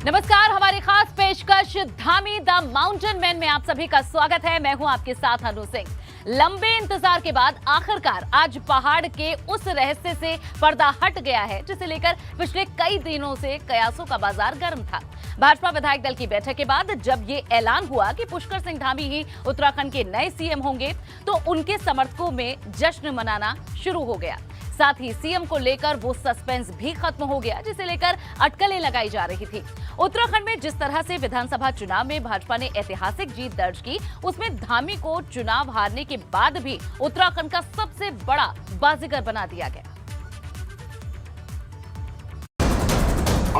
नमस्कार, हमारी खास पेशकश धामी द माउंटेन मैन में आप सभी का स्वागत है। मैं हूं आपके साथ अनु सिंह। लंबे इंतजार के बाद आखिरकार आज पहाड़ के उस रहस्य से पर्दा हट गया है जिसे लेकर पिछले कई दिनों से कयासों का बाजार गर्म था। भाजपा विधायक दल की बैठक के बाद जब ये ऐलान हुआ कि पुष्कर सिंह धामी ही उत्तराखंड के नए सीएम होंगे तो उनके समर्थकों में जश्न मनाना शुरू हो गया। साथ ही सीएम को लेकर वो सस्पेंस भी खत्म हो गया जिसे लेकर अटकलें लगाई जा रही थी। उत्तराखंड में जिस तरह से विधानसभा चुनाव में भाजपा ने ऐतिहासिक जीत दर्ज की, उसमें धामी को चुनाव हारने के बाद भी उत्तराखंड का सबसे बड़ा बाजीगर बना दिया गया।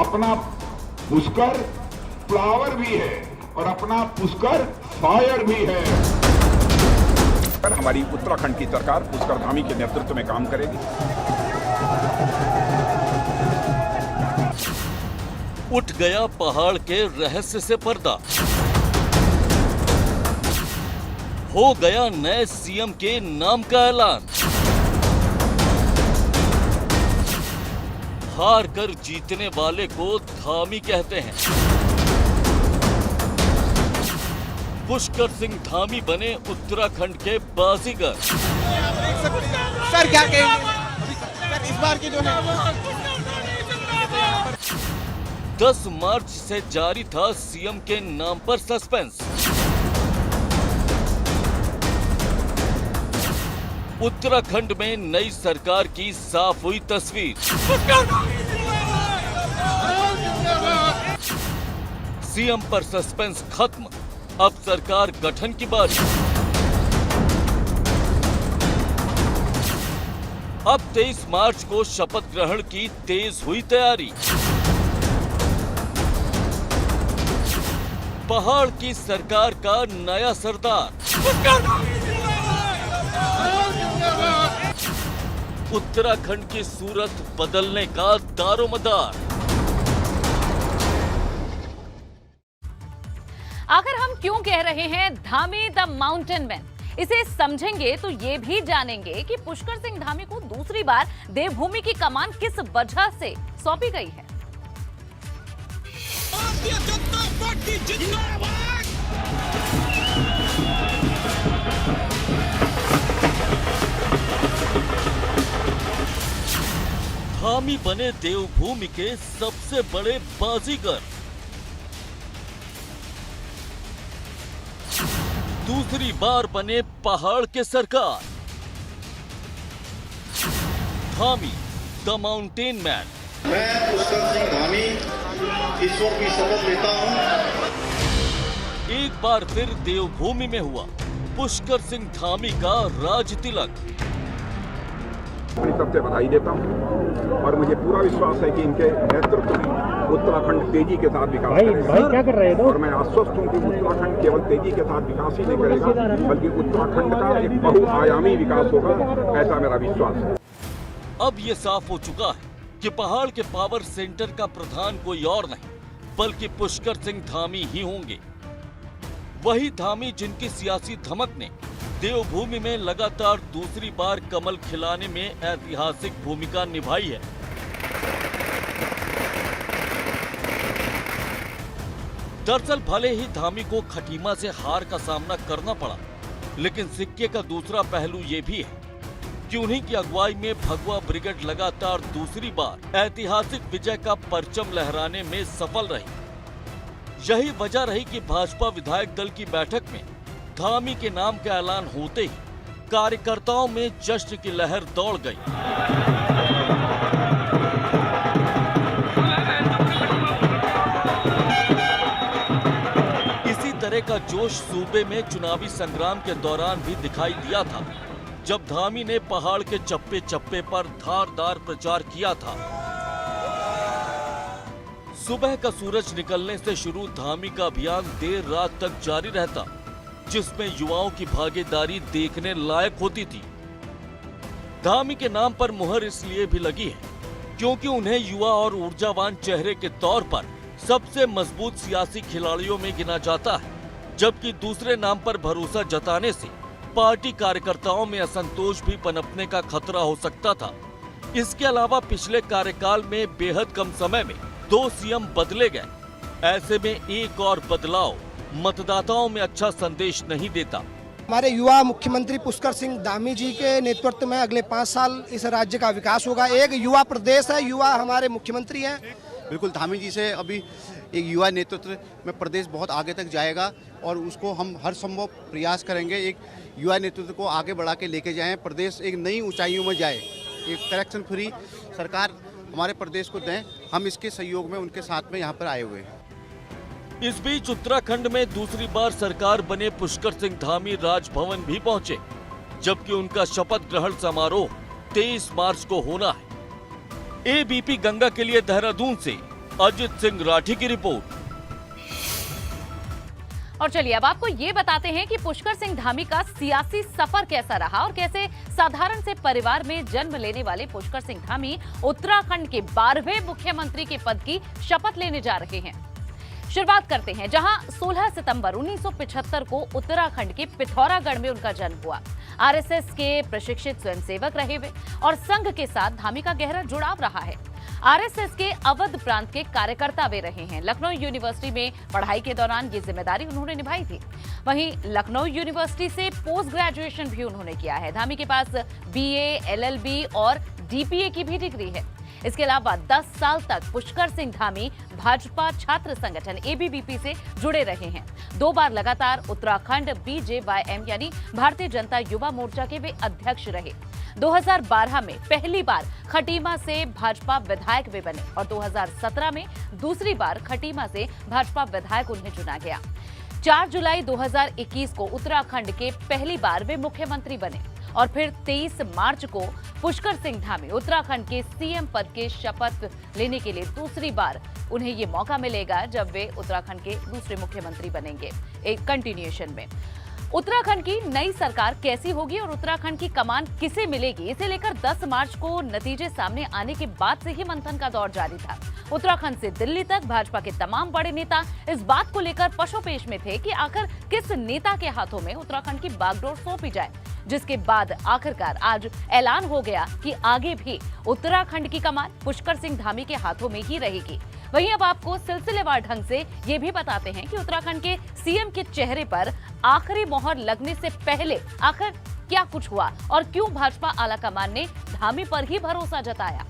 अपना पुष्कर फ्लावर भी है और अपना पुष्कर फायर भी है। हमारी उत्तराखंड की सरकार पुष्कर धामी के नेतृत्व में काम करेगी। उठ गया पहाड़ के रहस्य से पर्दा, हो गया नए सीएम के नाम का ऐलान। हार कर जीतने वाले को धामी कहते हैं। पुष्कर सिंह धामी बने उत्तराखंड के बाजीगर। सर क्या कहेंगे सर इस बार की जो है 10 मार्च से जारी था सीएम के नाम पर सस्पेंस। उत्तराखंड में नई सरकार की साफ हुई तस्वीर। सीएम पर सस्पेंस खत्म, अब सरकार गठन की बारी। अब 23 मार्च को शपथ ग्रहण की तेज हुई तैयारी। पहाड़ की सरकार का नया सरदार। उत्तराखंड की सूरत बदलने का दारोमदार। आखिर हम क्यों कह रहे हैं धामी द माउंटेन मैन? इसे समझेंगे तो ये भी जानेंगे कि पुष्कर सिंह धामी को दूसरी बार देवभूमि की कमान किस वजह से सौंपी गई है। धामी बने देवभूमि के सबसे बड़े बाजीगर। दूसरी बार बने पहाड़ के सरकार। Dhami the mountain man. मैं पुष्कर सिंह धामी ईश्वर की शपथ लेता हूं। एक बार फिर देवभूमि में हुआ पुष्कर सिंह धामी का राज तिलक। अपनी तरफ से बधाई देता हूं और मुझे पूरा विश्वास है कि इनके नेतृत्व में उत्तराखंड तेजी के साथ विकास करेगा। क्या कर रहे हैं? और मैं आश्वस्त हूं कि उत्तराखंड केवल तेजी के साथ विकास ही नहीं करेगा बल्कि उत्तराखंड का एक बहुआयामी विकास होगा, ऐसा मेरा विश्वास है। अब ये साफ हो चुका है कि पहाड़ के पावर सेंटर का प्रधान कोई और नहीं बल्कि पुष्कर सिंह धामी ही होंगे। वही धामी जिनकी सियासी धमक ने देवभूमि में लगातार दूसरी बार कमल खिलाने में ऐतिहासिक भूमिका निभाई है। दरअसल भले ही धामी को खटीमा से हार का सामना करना पड़ा, लेकिन सिक्के का दूसरा पहलू ये भी है कि उन्हीं की अगुवाई में भगवा ब्रिगेड लगातार दूसरी बार ऐतिहासिक विजय का परचम लहराने में सफल रही। यही वजह रही कि भाजपा विधायक दल की बैठक में धामी के नाम का ऐलान होते ही कार्यकर्ताओं में जश्न की लहर दौड़ गई। इसी तरह का जोश सूबे में चुनावी संग्राम के दौरान भी दिखाई दिया था, जब धामी ने पहाड़ के चप्पे चप्पे पर धारदार प्रचार किया था। सुबह का सूरज निकलने से शुरू धामी का अभियान देर रात तक जारी रहता, जिसमें युवाओं की भागीदारी देखने लायक होती थी। धामी के नाम पर मुहर इसलिए भी लगी है क्योंकि उन्हें युवा और ऊर्जावान चेहरे के तौर पर सबसे मजबूत सियासी खिलाड़ियों में गिना जाता है, जबकि दूसरे नाम पर भरोसा जताने से पार्टी कार्यकर्ताओं में असंतोष भी पनपने का खतरा हो सकता था। इसके अलावा पिछले कार्यकाल में बेहद कम समय में 2 सीएम बदले गए, ऐसे में एक और बदलाव मतदाताओं में अच्छा संदेश नहीं देता। हमारे युवा मुख्यमंत्री पुष्कर सिंह धामी जी के नेतृत्व में अगले 5 साल इस राज्य का विकास होगा। एक युवा प्रदेश है, युवा हमारे मुख्यमंत्री हैं। बिल्कुल, धामी जी से अभी एक युवा नेतृत्व में प्रदेश बहुत आगे तक जाएगा और उसको हम हर संभव प्रयास करेंगे। एक युवा नेतृत्व को आगे बढ़ा के लेके जाएं, प्रदेश एक नई ऊंचाइयों में जाए, एक करप्शन फ्री सरकार हमारे प्रदेश को दें। हम इसके सहयोग में उनके साथ में यहाँ पर आए हुए हैं। इस बीच उत्तराखंड में दूसरी बार सरकार बने पुष्कर सिंह धामी राजभवन भी पहुंचे, जबकि उनका शपथ ग्रहण समारोह 23 मार्च को होना है। एबीपी गंगा के लिए देहरादून से अजित सिंह राठी की रिपोर्ट। और चलिए अब आपको ये बताते हैं कि पुष्कर सिंह धामी का सियासी सफर कैसा रहा और कैसे साधारण से परिवार में जन्म लेने वाले पुष्कर सिंह धामी उत्तराखंड के 12वें मुख्यमंत्री के पद की शपथ लेने जा रहे हैं। शुरुआत करते हैं जहां 16 सितंबर 1975 को उत्तराखंड के पिथौरागढ़ में उनका जन्म हुआ। आरएसएस के प्रशिक्षित स्वयंसेवक रहे वे और संघ के साथ धामी का गहरा जुड़ाव रहा है। आरएसएस के अवध प्रांत के कार्यकर्ता वे रहे हैं। लखनऊ यूनिवर्सिटी में पढ़ाई के दौरान ये जिम्मेदारी उन्होंने निभाई थी। वहीं लखनऊ यूनिवर्सिटी से पोस्ट ग्रेजुएशन भी उन्होंने किया है। धामी के पास बीए, एलएलबी और डीपीए की भी डिग्री है। इसके अलावा 10 साल तक पुष्कर सिंह धामी भाजपा छात्र संगठन एबीवीपी से जुड़े रहे हैं। 2 बार लगातार उत्तराखंड बीजेवाईएम यानी भारतीय जनता युवा मोर्चा के वे अध्यक्ष रहे। 2012 में पहली बार खटीमा से भाजपा विधायक वे बने और 2017 में दूसरी बार खटीमा से भाजपा विधायक उन्हें चुना गया। 4 जुलाई 2021 को उत्तराखंड के पहली बार वे मुख्यमंत्री बने और फिर 23 मार्च को पुष्कर सिंह धामी उत्तराखंड के सीएम पद के शपथ लेने के लिए दूसरी बार उन्हें ये मौका मिलेगा जब वे उत्तराखंड के दूसरे मुख्यमंत्री बनेंगे। एक कंटिन्यूएशन में उत्तराखंड की नई सरकार कैसी होगी और उत्तराखंड की कमान किसे मिलेगी, इसे लेकर 10 मार्च को नतीजे सामने आने के बाद से ही मंथन का दौर जारी था। उत्तराखंड से दिल्ली तक भाजपा के तमाम बड़े नेता इस बात को लेकर पशोपेश में थे कि आखिर किस नेता के हाथों में उत्तराखंड की बागडोर सौंपी जाए, जिसके बाद आखिरकार आज ऐलान हो गया कि आगे भी उत्तराखंड की कमान पुष्कर सिंह धामी के हाथों में ही रहेगी। वहीं अब आपको सिलसिलेवार ढंग से ये भी बताते हैं कि उत्तराखंड के सीएम के चेहरे पर आखिरी मोहर लगने से पहले आखिर क्या कुछ हुआ और क्यों भाजपा आलाकमान ने धामी पर ही भरोसा जताया।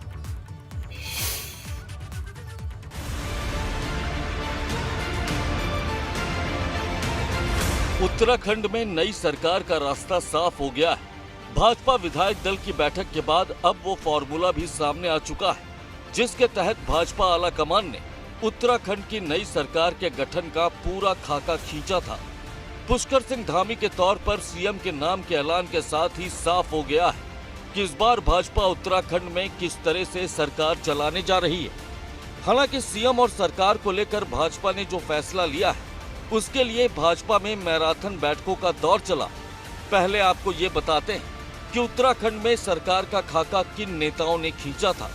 उत्तराखंड में नई सरकार का रास्ता साफ हो गया है। भाजपा विधायक दल की बैठक के बाद अब वो फॉर्मूला भी सामने आ चुका है, जिसके तहत भाजपा आलाकमान ने उत्तराखंड की नई सरकार के गठन का पूरा खाका खींचा था। पुष्कर सिंह धामी के तौर पर सीएम के नाम के ऐलान के साथ ही साफ हो गया है कि इस बार भाजपा उत्तराखंड में किस तरह से सरकार चलाने जा रही है। हालांकि सीएम और सरकार को लेकर भाजपा ने जो फैसला लिया है उसके लिए भाजपा में मैराथन बैठकों का दौर चला। पहले आपको ये बताते हैं कि उत्तराखंड में सरकार का खाका किन नेताओं ने खींचा था।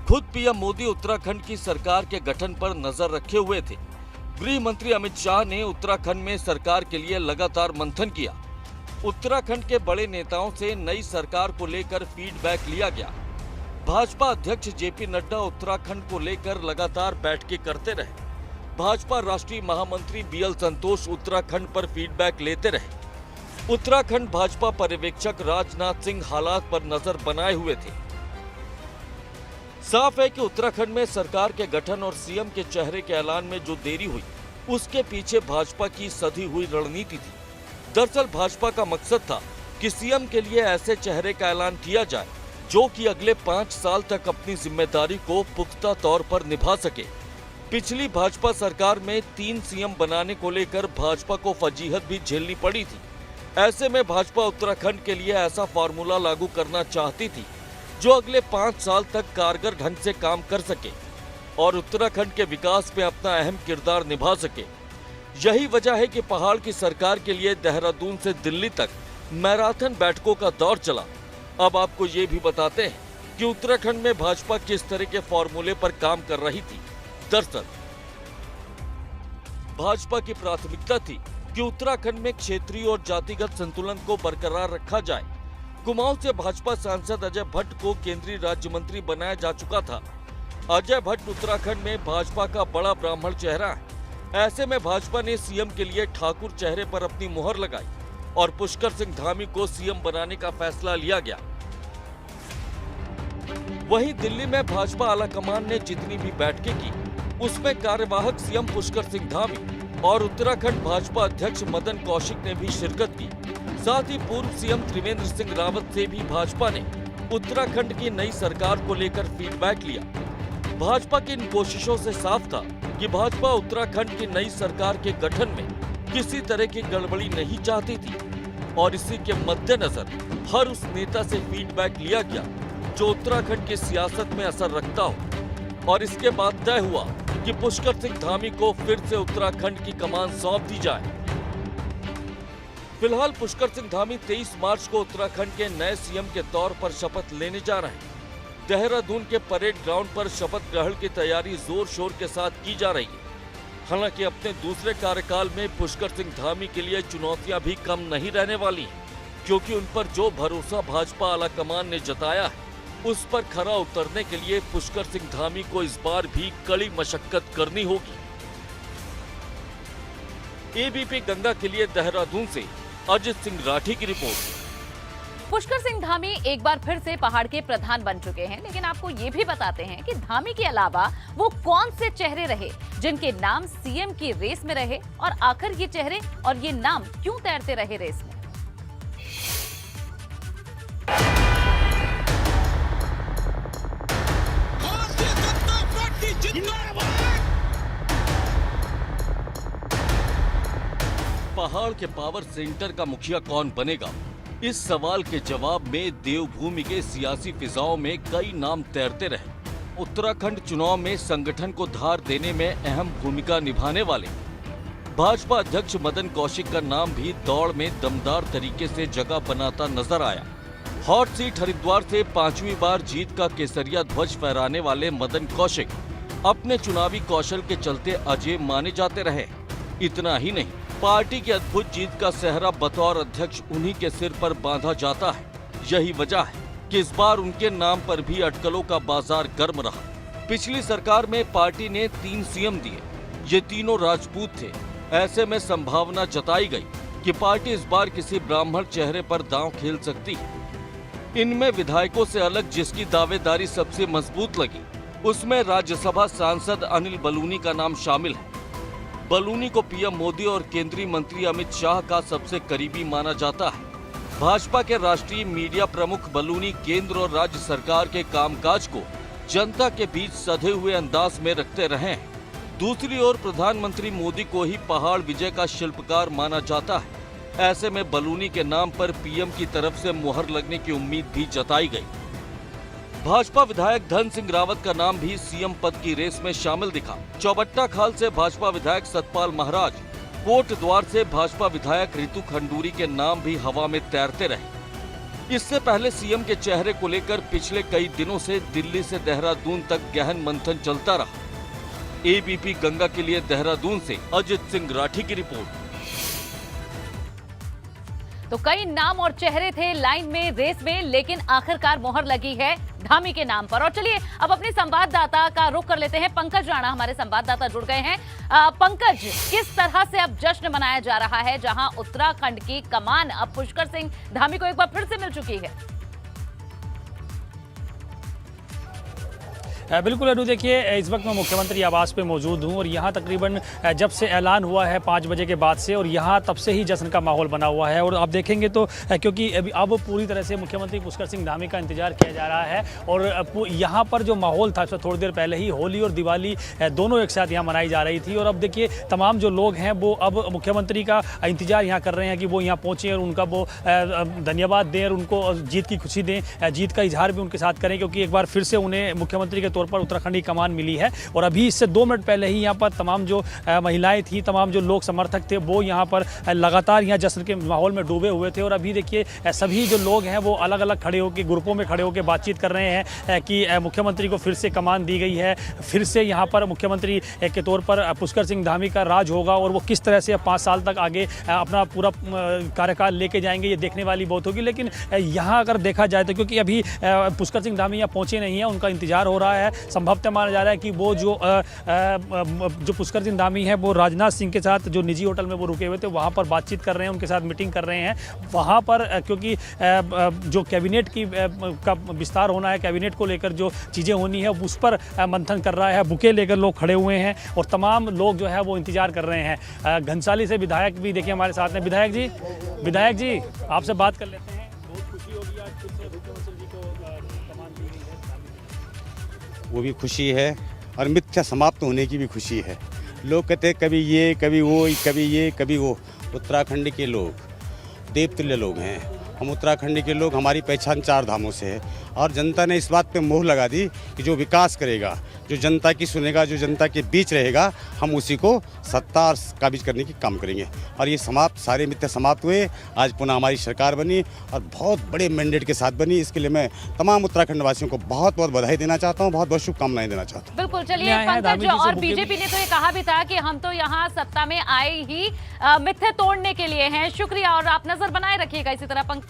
खुद पीएम मोदी उत्तराखंड की सरकार के गठन पर नजर रखे हुए थे। गृह मंत्री अमित शाह ने उत्तराखंड में सरकार के लिए लगातार मंथन किया। उत्तराखंड के बड़े नेताओं से नई सरकार को लेकर फीडबैक लिया गया। भाजपा अध्यक्ष जेपी नड्डा उत्तराखंड को लेकर लगातार बैठकें करते रहे। भाजपा राष्ट्रीय महामंत्री बीएल संतोष उत्तराखंड पर फीडबैक लेते रहे। उत्तराखंड भाजपा पर्यवेक्षक राजनाथ सिंह हालात पर नजर बनाए हुए थे। साफ है कि उत्तराखंड में सरकार के गठन और सीएम के चेहरे के ऐलान में जो देरी हुई उसके पीछे भाजपा की सधी हुई रणनीति थी। दरअसल भाजपा का मकसद था कि सीएम के लिए ऐसे चेहरे का ऐलान किया जाए जो कि अगले 5 साल तक अपनी जिम्मेदारी को पुख्ता तौर पर निभा सके। पिछली भाजपा सरकार में 3 सीएम बनाने को लेकर भाजपा को फजीहत भी झेलनी पड़ी थी। ऐसे में भाजपा उत्तराखंड के लिए ऐसा फार्मूला लागू करना चाहती थी जो अगले 5 साल तक कारगर ढंग से काम कर सके और उत्तराखंड के विकास में अपना अहम किरदार निभा सके। यही वजह है कि पहाड़ की सरकार के लिए देहरादून से दिल्ली तक मैराथन बैठकों का दौर चला। अब आपको ये भी बताते हैं कि उत्तराखंड में भाजपा किस तरह के फॉर्मूले पर काम कर रही थी। दरअसल भाजपा की प्राथमिकता थी कि उत्तराखंड में क्षेत्रीय और जातिगत संतुलन को बरकरार रखा जाए। कुमाऊं से भाजपा सांसद अजय भट्ट को केंद्रीय राज्य मंत्री बनाया जा चुका था, अजय भट्ट उत्तराखंड में भाजपा का बड़ा ब्राह्मण चेहरा है। ऐसे में भाजपा ने सीएम के लिए ठाकुर चेहरे पर अपनी मुहर लगाई और पुष्कर सिंह धामी को सीएम बनाने का फैसला लिया गया। वहीं दिल्ली में भाजपा आलाकमान ने जितनी भी बैठकें की, उसमें कार्यवाहक सीएम पुष्कर सिंह धामी और उत्तराखंड भाजपा अध्यक्ष मदन कौशिक ने भी शिरकत की। साथ ही पूर्व सीएम त्रिवेंद्र सिंह रावत से भी भाजपा ने उत्तराखंड की नई सरकार को लेकर फीडबैक लिया। भाजपा की इन कोशिशों से साफ था कि भाजपा उत्तराखंड की नई सरकार के गठन में किसी तरह की गड़बड़ी नहीं चाहती थी और इसी के मद्देनजर हर उस नेता से फीडबैक लिया गया जो उत्तराखंड की सियासत में असर रखता हो और इसके बाद तय हुआ कि पुष्कर सिंह धामी को फिर से उत्तराखंड की कमान सौंप दी जाए। फिलहाल पुष्कर सिंह धामी 23 मार्च को उत्तराखंड के नए सीएम के तौर पर शपथ लेने जा रहे हैं। देहरादून के परेड ग्राउंड पर शपथ ग्रहण की तैयारी जोर शोर के साथ की जा रही है। हालांकि अपने दूसरे कार्यकाल में पुष्कर सिंह धामी के लिए चुनौतियां भी कम नहीं रहने वाली हैं, क्योंकि उन पर जो भरोसा भाजपा आलाकमान ने जताया है, उस पर खरा उतरने के लिए पुष्कर सिंह धामी को इस बार भी कड़ी मशक्कत करनी होगी। एबीपी गंगा के लिए देहरादून से अजित सिंह राठी की रिपोर्ट। पुष्कर सिंह धामी एक बार फिर से पहाड़ के प्रधान बन चुके हैं, लेकिन आपको ये भी बताते हैं कि धामी के अलावा वो कौन से चेहरे रहे जिनके नाम सीएम की रेस में रहे और आखिर ये चेहरे और ये नाम क्यों तैरते रहे रेस में। पहाड़ के पावर सेंटर का मुखिया कौन बनेगा, इस सवाल के जवाब में देवभूमि के सियासी फिजाओं में कई नाम तैरते रहे। उत्तराखंड चुनाव में संगठन को धार देने में अहम भूमिका निभाने वाले भाजपा अध्यक्ष मदन कौशिक का नाम भी दौड़ में दमदार तरीके से जगह बनाता नजर आया। हॉट सीट हरिद्वार से 5वीं बार जीत का केसरिया ध्वज फहराने वाले मदन कौशिक अपने चुनावी कौशल के चलते अजेय माने जाते रहे। इतना ही नहीं, पार्टी की अद्भुत जीत का सेहरा बतौर अध्यक्ष उन्हीं के सिर पर बांधा जाता है। यही वजह है कि इस बार उनके नाम पर भी अटकलों का बाजार गर्म रहा। पिछली सरकार में पार्टी ने 3 सीएम दिए, ये तीनों राजपूत थे। ऐसे में संभावना जताई गई कि पार्टी इस बार किसी ब्राह्मण चेहरे पर दांव खेल सकती है। इनमें विधायकों से अलग जिसकी दावेदारी सबसे मजबूत लगी, उसमें राज्यसभा सांसद अनिल बलूनी का नाम शामिल है। बलूनी को पीएम मोदी और केंद्रीय मंत्री अमित शाह का सबसे करीबी माना जाता है। भाजपा के राष्ट्रीय मीडिया प्रमुख बलूनी केंद्र और राज्य सरकार के कामकाज को जनता के बीच सधे हुए अंदाज में रखते रहे हैं। दूसरी ओर प्रधानमंत्री मोदी को ही पहाड़ विजय का शिल्पकार माना जाता है। ऐसे में बलूनी के नाम पर पीएम की तरफ से मुहर लगने की उम्मीद भी जताई गई। भाजपा विधायक धन सिंह रावत का नाम भी सीएम पद की रेस में शामिल दिखा। चौबट्टा खाल से भाजपा विधायक सतपाल महाराज, कोट द्वार से भाजपा विधायक रितु खंडूरी के नाम भी हवा में तैरते रहे। इससे पहले सीएम के चेहरे को लेकर पिछले कई दिनों से दिल्ली से देहरादून तक गहन मंथन चलता रहा। एबीपी गंगा के लिए देहरादून से अजित सिंह राठी की रिपोर्ट। तो कई नाम और चेहरे थे लाइन में, रेस में, लेकिन आखिरकार मोहर लगी है धामी के नाम पर। और चलिए अब अपने संवाददाता का रुख कर लेते हैं। पंकज राणा हमारे संवाददाता जुड़ गए हैं। पंकज, किस तरह से अब जश्न मनाया जा रहा है जहां उत्तराखंड की कमान अब पुष्कर सिंह धामी को एक बार फिर से मिल चुकी है? बिल्कुल अनु, देखिए इस वक्त मैं मुख्यमंत्री आवास पे मौजूद हूँ और यहाँ तकरीबन जब से ऐलान हुआ है 5 बजे के बाद से, और यहाँ तब से ही जश्न का माहौल बना हुआ है। और आप देखेंगे तो क्योंकि अब पूरी तरह से मुख्यमंत्री पुष्कर सिंह धामी का इंतजार किया जा रहा है। और यहाँ पर जो माहौल था थोड़ी देर पहले ही होली और दिवाली दोनों एक साथ यहाँ मनाई जा रही थी। और अब देखिए तमाम जो लोग हैं वो अब मुख्यमंत्री का इंतजार यहाँ कर रहे हैं कि वो यहाँ पहुँचें और उनका वो धन्यवाद दें और उनको जीत की खुशी दें, जीत का इजहार भी उनके साथ करें, क्योंकि एक बार फिर से उन्हें मुख्यमंत्री के तौर पर उत्तराखंड की कमान मिली है। और अभी इससे 2 मिनट पहले ही यहाँ पर तमाम जो महिलाएं थी, तमाम जो लोग समर्थक थे, वो यहाँ पर लगातार यहाँ जश्न के माहौल में डूबे हुए थे। और अभी देखिए सभी जो लोग हैं वो अलग अलग खड़े होकर, ग्रुपों में खड़े होकर बातचीत कर रहे हैं कि मुख्यमंत्री को फिर से कमान दी गई है, फिर से यहाँ पर मुख्यमंत्री के तौर पर पुष्कर सिंह धामी का राज होगा और वो किस तरह से 5 साल तक आगे अपना पूरा कार्यकाल लेके जाएंगे, ये देखने वाली बात होगी। लेकिन यहाँ अगर देखा जाए तो क्योंकि अभी पुष्कर सिंह धामी यहाँ पहुँचे नहीं हैं, उनका इंतजार हो रहा है है। संभवतः माना जा रहा है कि वो जो पुष्कर सिंह धामी है वो राजनाथ सिंह के साथ जो निजी होटल में वो रुके हुए थे वहाँ पर बातचीत कर रहे हैं, उनके साथ मीटिंग कर रहे हैं। वहाँ पर क्योंकि जो कैबिनेट का विस्तार होना है, कैबिनेट को लेकर जो चीज़ें होनी है उस पर मंथन कर रहा है। बुके लेकर लोग खड़े हुए हैं और तमाम लोग जो है वो इंतजार कर रहे हैं। घनसाली से विधायक भी देखिए हमारे साथ हैं। विधायक जी आपसे बात कर लेते हैं। बहुत खुशी होगी आज फिर से मुख्यमंत्री जी को कमान दी गई है। वो भी खुशी है और मिथ्या समाप्त होने की भी खुशी है। लोग कहते हैं कभी ये कभी वो, कभी ये कभी वो। उत्तराखंड के लोग देवतुल्य लोग हैं। हम उत्तराखंड के लोग, हमारी पहचान 4 धामों से है और जनता ने इस बात पे मोहर लगा दी कि जो विकास करेगा, जो जनता की सुनेगा, जो जनता के बीच रहेगा, हम उसी को सत्ता और काबिज करने की काम करेंगे। और ये सारे मिथ्या समाप्त हुए। आज पुनः हमारी सरकार बनी और बहुत बड़े मैंडेट के साथ बनी। इसके लिए मैं तमाम उत्तराखंड वासियों को बहुत बहुत बधाई देना चाहता हूँ, बहुत बहुत शुभकामनाएं देना चाहता हूँ। बिल्कुल, चलिए पंकज, और बीजेपी ने तो ये कहा भी था कि हम तो यहाँ सत्ता में आए ही मिथ्या तोड़ने के लिए हैं। शुक्रिया, और आप नजर बनाए रखिएगा इसी तरह।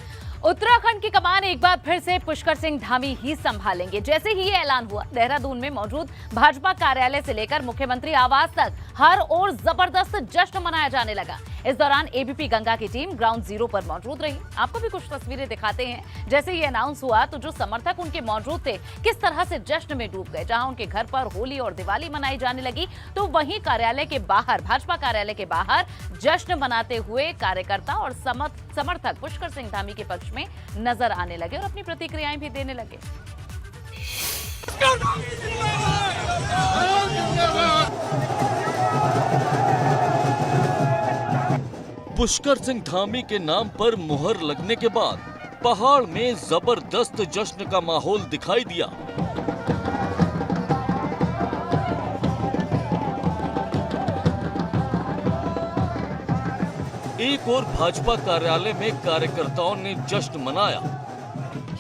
उत्तराखंड की कमान एक बार फिर से पुष्कर सिंह धामी ही संभालेंगे। जैसे ही ये ऐलान हुआ, देहरादून में मौजूद भाजपा कार्यालय से लेकर मुख्यमंत्री आवास तक हर ओर जबरदस्त जश्न मनाया जाने लगा। इस दौरान एबीपी गंगा की टीम ग्राउंड जीरो पर मौजूद रही। आपको भी कुछ तस्वीरें दिखाते हैं। जैसे ये अनाउंस हुआ तो जो समर्थक उनके मौजूद थे किस तरह से जश्न में डूब गए। जहां उनके घर पर होली और दिवाली मनाई जाने लगी तो वहीं कार्यालय के बाहर, भाजपा कार्यालय के बाहर जश्न मनाते हुए कार्यकर्ता और समर्थक पुष्कर सिंह धामी के पक्ष में नजर आने लगे और अपनी प्रतिक्रियाएं भी देने लगे। पुष्कर सिंह धामी के नाम पर मुहर लगने के बाद पहाड़ में जबरदस्त जश्न का माहौल दिखाई दिया। एक और भाजपा कार्यालय में कार्यकर्ताओं ने जश्न मनाया।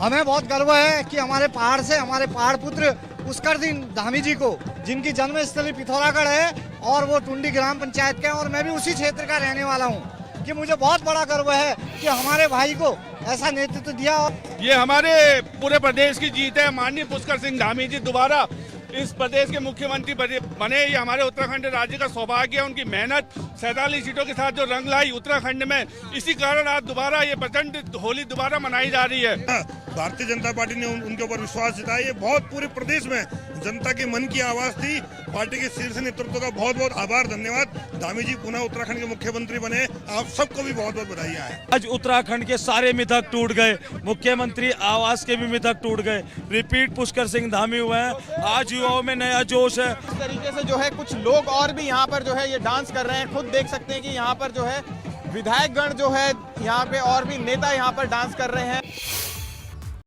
हमें बहुत गर्व है कि हमारे पहाड़ से, हमारे पहाड़ पुत्र पुष्कर सिंह धामी जी को, जिनकी जन्मस्थली पिथौरागढ़ है और वो टुंडी ग्राम पंचायत के हैं और मैं भी उसी क्षेत्र का रहने वाला हूँ, कि मुझे बहुत बड़ा गर्व है कि हमारे भाई को ऐसा नेतृत्व दिया। ये हमारे पूरे प्रदेश की जीत है। माननीय पुष्कर सिंह धामी जी दोबारा इस प्रदेश के मुख्यमंत्री बने, ये हमारे उत्तराखंड राज्य का सौभाग्य है। उनकी मेहनत 47 सीटों के साथ जो रंग लाई उत्तराखंड में, इसी कारण आज दोबारा ये प्रचंड होली दोबारा मनाई जा रही है। भारतीय जनता पार्टी ने उनके ऊपर विश्वास जताया। ये बहुत पूरे प्रदेश में जनता के मन की आवाज थी। पार्टी के शीर्ष नेतृत्व का बहुत बहुत आभार, धन्यवाद। धामी जी पुनः उत्तराखंड के मुख्यमंत्री बने, आप सबको भी बहुत बहुत बधाइयां हैं। आज उत्तराखंड के सारे मिथक टूट गए, मुख्यमंत्री आवास के भी मिथक टूट गए। रिपीट पुष्कर सिंह धामी हुए हैं। आज युवाओं में नया जोश है। इस तरीके से जो है कुछ लोग और भी यहाँ पर जो है ये डांस कर रहे हैं। खुद देख सकते हैं कि यहाँ पर जो है विधायकगण जो है यहाँ पे और भी नेता यहाँ पर डांस कर रहे हैं।